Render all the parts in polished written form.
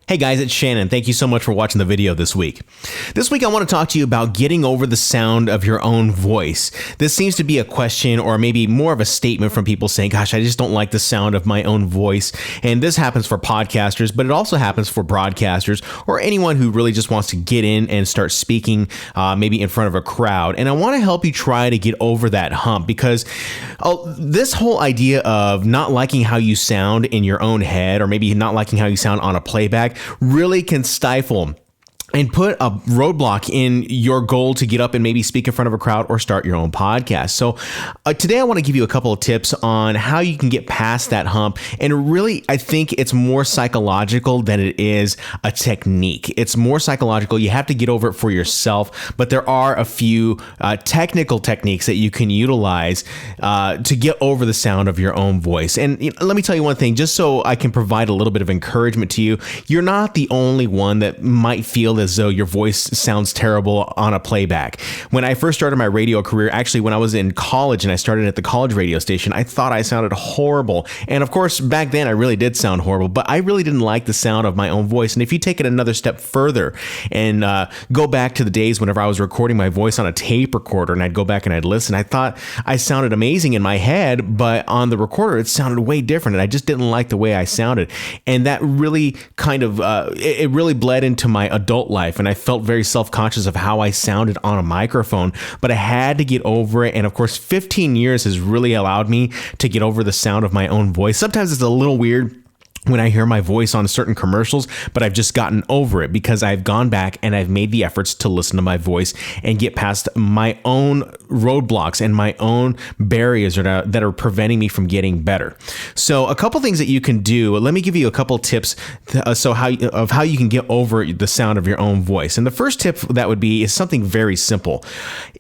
Hey guys, it's Shannon. Thank you so much for watching the video this week. This week I want to talk to you about getting over the sound of your own voice. This seems to be a question or maybe more of a statement from people saying, gosh, I just don't like the sound of my own voice. And this happens for podcasters, but it also happens for broadcasters or anyone who really just wants to get in and start speaking maybe in front of a crowd. And I want to help you try to get over that hump because this whole idea of not liking how you sound in your own head or maybe not liking how you sound on a playback really can stifle and put a roadblock in your goal to get up and maybe speak in front of a crowd or start your own podcast. So today I want to give you a couple of tips on how you can get past that hump. And really, I think it's more psychological than it is a technique. It's more psychological. You have to get over it for yourself. But there are a few technical techniques that you can utilize to get over the sound of your own voice. And let me tell you one thing, just so I can provide a little bit of encouragement to you, you're not the only one that might feel as though your voice sounds terrible on a playback. When I first started my radio career, actually when I was in college and I started at the college radio station, I thought I sounded horrible. And of course, back then I really did sound horrible, but I really didn't like the sound of my own voice. And if you take it another step further and go back to the days whenever I was recording my voice on a tape recorder and I'd go back and I'd listen, I thought I sounded amazing in my head, but on the recorder, it sounded way different. And I just didn't like the way I sounded. And that really kind of, it really bled into my adult life, and I felt very self-conscious of how I sounded on a microphone, but I had to get over it. And of course, 15 years has really allowed me to get over the sound of my own voice. Sometimes it's a little weird when I hear my voice on certain commercials, but I've just gotten over it because I've gone back and I've made the efforts to listen to my voice and get past my own roadblocks and my own barriers that are preventing me from getting better. So a couple things that you can do, let me give you a couple tips how you can get over the sound of your own voice. And the first tip that would be is something very simple.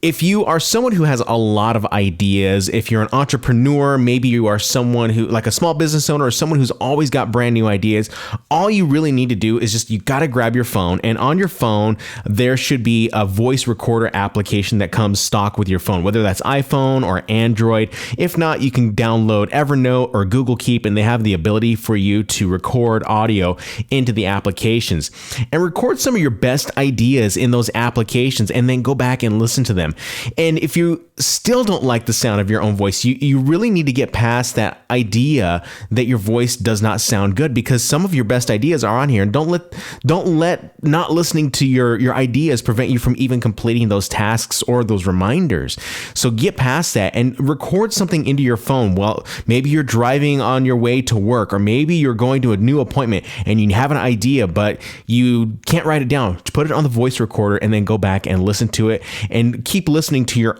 If you are someone who has a lot of ideas, if you're an entrepreneur, maybe you are someone who, like a small business owner or someone who's always got brand new ideas, all you really need to do is you got to grab your phone, and on your phone there should be a voice recorder application that comes stock with your phone, whether that's iPhone or Android. If not, you can download Evernote or Google Keep, and they have the ability for you to record audio into the applications and record some of your best ideas in those applications and then go back and listen to them. And if you still don't like the sound of your own voice, you really need to get past that idea that your voice does not sound good, because some of your best ideas are on here, and don't let not listening to your ideas prevent you from even completing those tasks or those reminders. So get past that and record something into your phone. Well, maybe you're driving on your way to work, or maybe you're going to a new appointment and you have an idea but you can't write it down. Put it on the voice recorder and then go back and listen to it, and keep listening to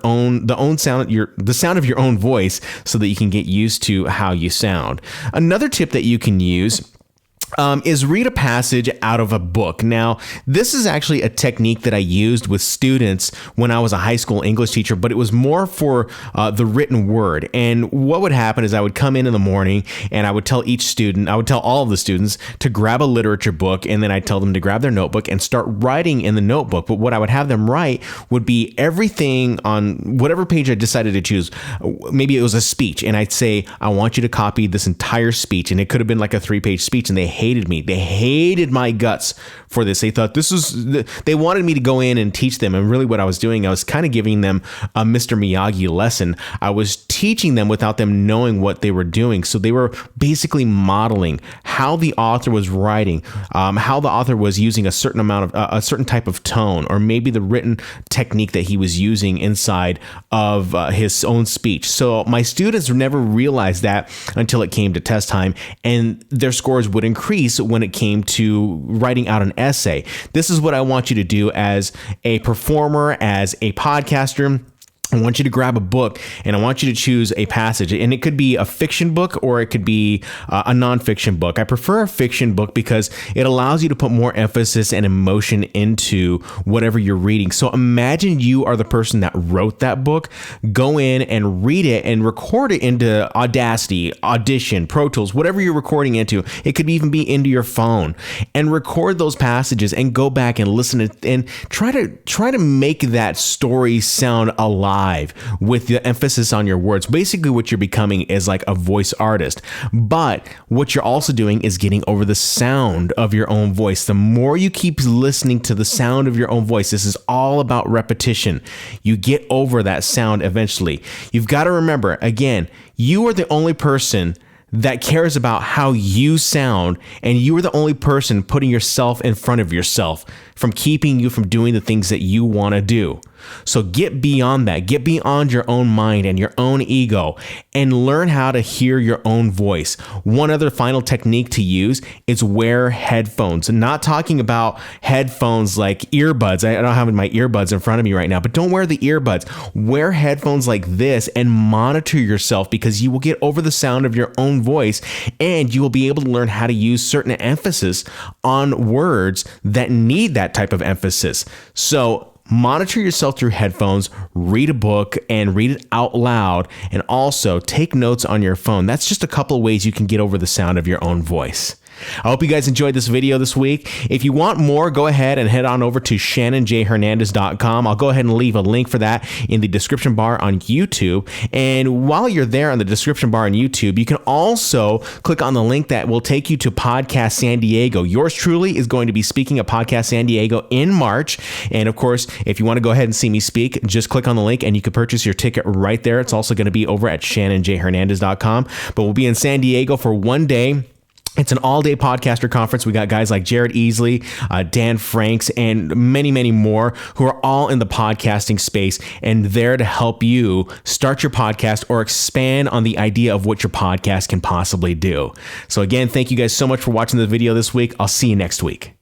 the sound of your own voice so that you can get used to how you sound. Another tip that you can use is read a passage out of a book. Now, this is actually a technique that I used with students when I was a high school English teacher, but it was more for the written word. And what would happen is I would come in the morning and I would tell all of the students to grab a literature book, and then I'd tell them to grab their notebook and start writing in the notebook. But what I would have them write would be everything on whatever page I decided to choose. Maybe it was a speech, and I'd say, I want you to copy this entire speech. And it could have been like a 3-page speech, and they hated me. They hated my guts for this. They thought they wanted me to go in and teach them. And really what I was doing, I was kind of giving them a Mr. Miyagi lesson. I was teaching them without them knowing what they were doing. So they were basically modeling how the author was writing, how the author was using a certain type of tone, or maybe the written technique that he was using inside of his own speech. So my students never realized that until it came to test time, and their scores would increase when it came to writing out an essay. This is what I want you to do as a performer, as a podcaster. I want you to grab a book, and I want you to choose a passage, and it could be a fiction book or it could be a nonfiction book. I prefer a fiction book because it allows you to put more emphasis and emotion into whatever you're reading. So imagine you are the person that wrote that book. Go in and read it and record it into Audacity, Audition, Pro Tools, whatever you're recording into. It could even be into your phone, and record those passages and go back and listen to and try to make that story sound alive alive with the emphasis on your words. Basically, what you're becoming is like a voice artist. But what you're also doing is getting over the sound of your own voice. The more you keep listening to the sound of your own voice, this is all about repetition. You get over that sound eventually. You've got to remember, again, you are the only person that cares about how you sound, and you are the only person putting yourself in front of yourself from keeping you from doing the things that you want to do. So get beyond that. Get beyond your own mind and your own ego and learn how to hear your own voice. One other final technique to use is wear headphones. I'm not talking about headphones like earbuds. I don't have my earbuds in front of me right now, but don't wear the earbuds. Wear headphones like this and monitor yourself, because you will get over the sound of your own voice and you will be able to learn how to use certain emphasis on words that need that type of emphasis. So monitor yourself through headphones, read a book and read it out loud, and also take notes on your phone. That's just a couple of ways you can get over the sound of your own voice. I hope you guys enjoyed this video this week. If you want more, go ahead and head on over to shannonjhernandez.com. I'll go ahead and leave a link for that in the description bar on YouTube. And while you're there on the description bar on YouTube, you can also click on the link that will take you to Podcast San Diego. Yours truly is going to be speaking at Podcast San Diego in March. And of course, if you want to go ahead and see me speak, just click on the link and you can purchase your ticket right there. It's also going to be over at shannonjhernandez.com. But we'll be in San Diego for one day. It's an all-day podcaster conference. We got guys like Jared Easley, Dan Franks, and many, many more who are all in the podcasting space and there to help you start your podcast or expand on the idea of what your podcast can possibly do. So again, thank you guys so much for watching the video this week. I'll see you next week.